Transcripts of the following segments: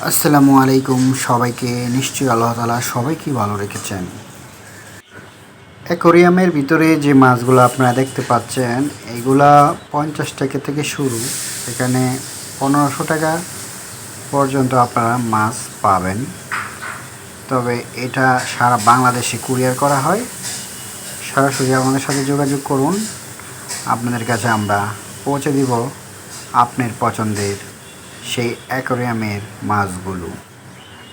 আসসালামু আলাইকুম সবাইকে। নিশ্চয়ই আল্লাহ তাআলা সবাইকে ভালো রেখেছেন। অ্যাকোরিয়ামের ভিতরে যে মাছগুলো আপনারা দেখতে পাচ্ছেন, এগুলা 50 টাকা থেকে শুরু। এখানে 1500 টাকা পর্যন্ত আপনারা মাছ পাবেন। তবে এটা সারা বাংলাদেশে কুরিয়ার করা হয়। সরাসরি আমাদের সাথে যোগাযোগ করুন, আপনাদের কাছে আমরা পৌঁছে দিব আপনার পছন্দের সেই অ্যাকোরিয়ামের মাছগুলো।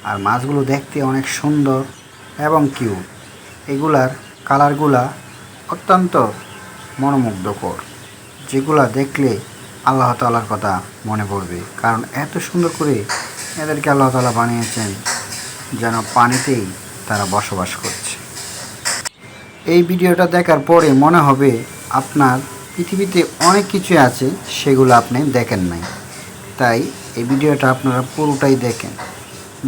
আর মাছগুলো দেখতে অনেক সুন্দর এবং কিউট। এগুলার কালারগুলা অত্যন্ত মনোমুগ্ধকর, যেগুলা দেখলে আল্লাহ তাআলার কথা মনে পড়বে। কারণ এত সুন্দর করে এদেরকে আল্লাহ তাআলা বানিয়েছেন যেন পানিতেই তারা বসবাস করছে। এই ভিডিওটা দেখার পরে মনে হবে আপনার পৃথিবীতে অনেক কিছু আছে, সেগুলো আপনি দেখেন নাই। তাই এই ভিডিওটা আপনারা পুরোটাই দেখেন,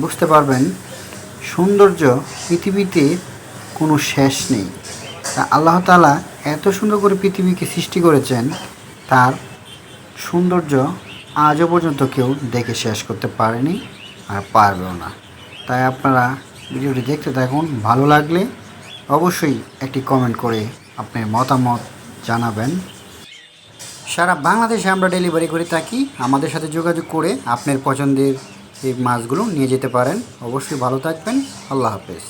বুঝতে পারবেন সৌন্দর্য পৃথিবীতে কোনো শেষ নেই। তা আল্লাহ তাআলা এত সুন্দর করে পৃথিবীকে সৃষ্টি করেছেন, তার সৌন্দর্য আজও পর্যন্ত কেউ দেখে শেষ করতে পারেনি আর পারবেও না। তাই আপনারা ভিডিওটি দেখতে থাকুন। ভালো লাগলে অবশ্যই একটি কমেন্ট করে আপনার মতামত জানাবেন। সারা বাংলাদেশে আমরা ডেলিভারি করে থাকি। আমাদের সাথে যোগাযোগ করে আপনার পছন্দের এই মাছগুলো নিয়ে যেতে পারেন। অবশ্যই ভালো থাকবেন। আল্লাহ হাফেজ।